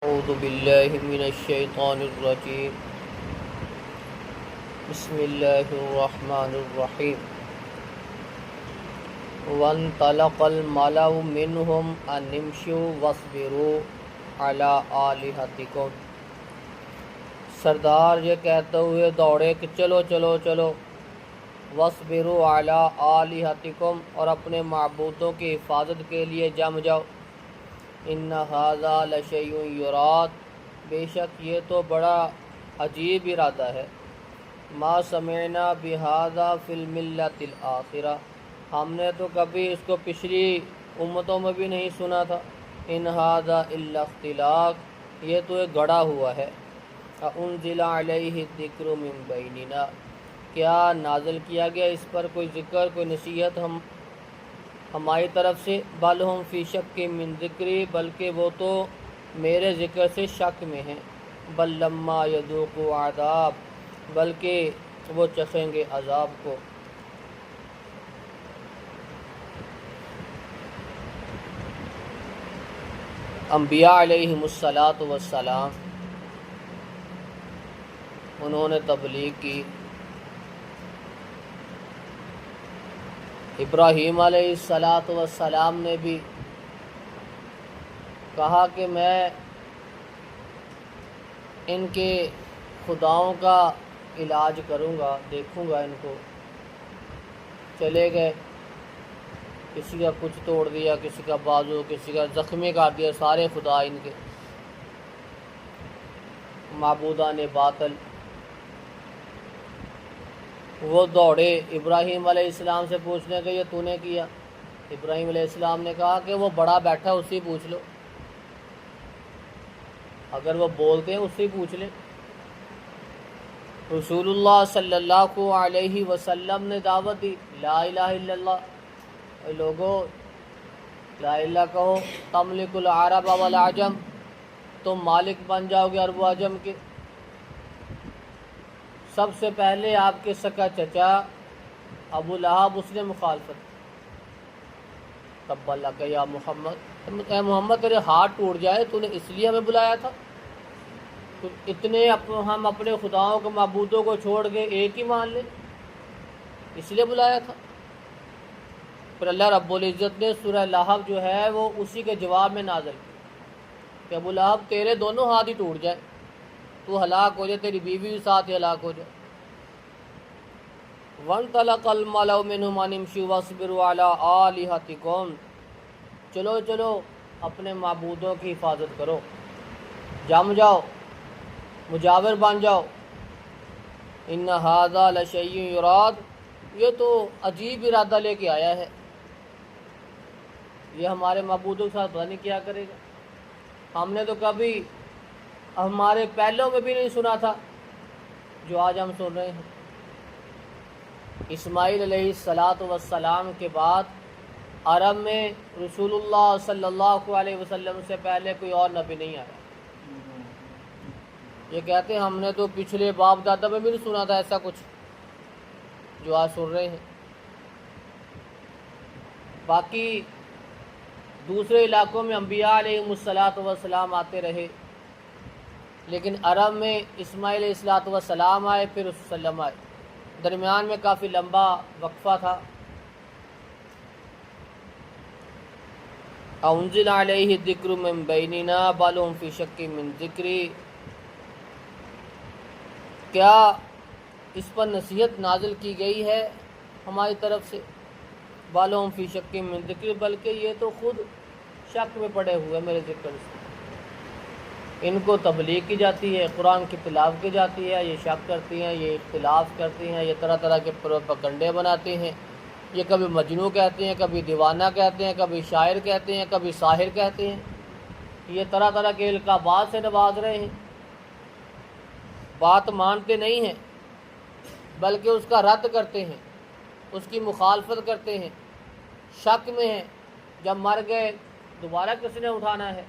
اعوذ باللہ من الشیطان الرجیم بسم اللہ الرحمن الرحیم وانطلق الملأ منهم ان امشوا واصبروا علی آلہتکم۔ سردار یہ کہتے ہوئے دوڑے کہ چلو چلو چلو، واصبروا علی آلہتکم، اور اپنے معبودوں کی حفاظت کے لیے جم جاؤ۔ ان ھذا لشیء یراد، بے شک یہ تو بڑا عجیب ارادہ ہے۔ ما سمعنا بھذا فی الملۃ الآخرہ، ہم نے تو کبھی اس کو پچھلی امتوں میں بھی نہیں سنا تھا۔ ان ھذا الا اختلاق، یہ تو ایک گڑا ہوا ہے۔ انزل علیہ الذکر من بیننا، کیا نازل کیا گیا اس پر کوئی ذکر، کوئی نصیحت ہماری طرف سے؟ بل ہم فی شک من ذکری، بلکہ وہ تو میرے ذکر سے شک میں ہیں۔ بل لما یذوقوا عذاب، بلکہ وہ چکھیں گے عذاب کو۔ انبیاء علیہم الصلاۃ والسلام انہوں نے تبلیغ کی۔ ابراہیم علیہ السلام نے بھی کہا کہ میں ان کے خداؤں کا علاج کروں گا، دیکھوں گا ان کو۔ چلے گئے، کسی کا کچھ توڑ دیا، کسی کا بازو، کسی کا زخمی کر دیا، سارے خدا ان کے معبودان باطل۔ وہ دوڑے ابراہیم علیہ السلام سے پوچھنے کہ یہ تو نے کیا؟ ابراہیم علیہ السلام نے کہا کہ وہ بڑا بیٹھا اس سے پوچھ لو، اگر وہ بولتے ہیں اس سے پوچھ لیں۔ رسول اللہ صلی اللہ علیہ وسلم نے دعوت دی، لا الہ الا اللہ، اے لوگو لا الہ کہو، تملک العرب والعجم، تم مالک بن جاؤ گے عرب و عجم کے۔ سب سے پہلے آپ کے سکا چچا ابو لہب، اس نے مخالفت۔ تب اللہ کہ یا محمد، اے محمد تیرے ہاتھ ٹوٹ جائے، تو نے اس لیے ہمیں بلایا تھا؟ تو اتنے ہم اپنے خداؤں کو، معبودوں کو چھوڑ کے ایک ہی مان لیں، اس لیے بلایا تھا؟ پھر اللہ رب العزت نے سورہ لہب جو ہے وہ اسی کے جواب میں نازل کی کہ ابو لہب تیرے دونوں ہاتھ ہی ٹوٹ جائے، تو ہلاک ہو جائے، تیری بیوی بھی ساتھ ہی ہلاک ہو جائے۔ وانطلق الملأ منهم ان امشوا واصبروا علی آلہتکم، چلو چلو اپنے معبودوں کی حفاظت کرو، جم جاؤ، مجاور بن جاؤ۔ ان ھذا لشیء یراد، یہ تو عجیب ارادہ لے کے آیا ہے، یہ ہمارے معبودوں کے ساتھ پتہ نہیں کیا کرے گا۔ ہم نے تو کبھی ہمارے پہلوں میں بھی نہیں سنا تھا جو آج ہم سن رہے ہیں۔ اسماعیل علیہ السلام کے بعد عرب میں رسول اللہ صلی اللہ علیہ وسلم سے پہلے کوئی اور نبی نہیں آیا۔ یہ کہتے ہیں ہم نے تو پچھلے باپ دادا میں بھی نہیں سنا تھا ایسا کچھ جو آج سن رہے ہیں۔ باقی دوسرے علاقوں میں انبیاء علیہم السلام آتے رہے، لیکن عرب میں اسماعیل علیہ السلام آئے، پھر وسلم آئے، درمیان میں کافی لمبا وقفہ تھا۔ انزل علیہ الذکر من بیننا بل ہم فی شک من ذکری، کیا اس پر نصیحت نازل کی گئی ہے ہماری طرف سے؟ بل ہم فی شک من ذکری، بلکہ یہ تو خود شک میں پڑے ہوئے میرے ذکر سے۔ ان کو تبلیغ کی جاتی ہے، قرآن کی تلاوت کی جاتی ہے، یہ شک کرتی ہیں، یہ اختلاف کرتی ہیں، یہ طرح طرح کے پروپیگنڈے بناتے ہیں، یہ کبھی مجنوں کہتے ہیں، کبھی دیوانہ کہتے ہیں، کبھی شاعر کہتے ہیں، کبھی ساحر کہتے ہیں، یہ طرح طرح کے القابات سے نواز رہے ہیں۔ بات مانتے نہیں ہیں، بلکہ اس کا رد کرتے ہیں، اس کی مخالفت کرتے ہیں، شک میں ہیں، جب مر گئے دوبارہ کس نے اٹھانا ہے،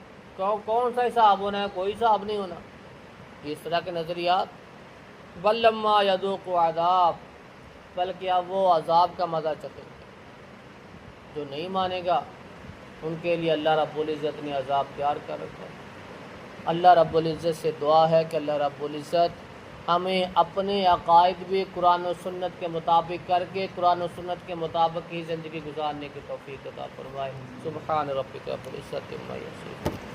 کون سا حساب ہونا ہے، کوئی حساب نہیں ہونا، اس طرح کے نظریات۔ بل لما یذوقوا عذاب، بلکہ اب وہ عذاب کا مزہ چکھیں گے۔ جو نہیں مانے گا ان کے لیے اللہ رب العزت نے عذاب تیار کر رکھا ہے۔ اللہ رب العزت سے دعا ہے کہ اللہ رب العزت ہمیں اپنے عقائد بھی قرآن و سنت کے مطابق کر کے قرآن و سنت کے مطابق ہی زندگی گزارنے کی توفیق عطا فرمائے۔ سبحان ربک رب العزت عما یصفون۔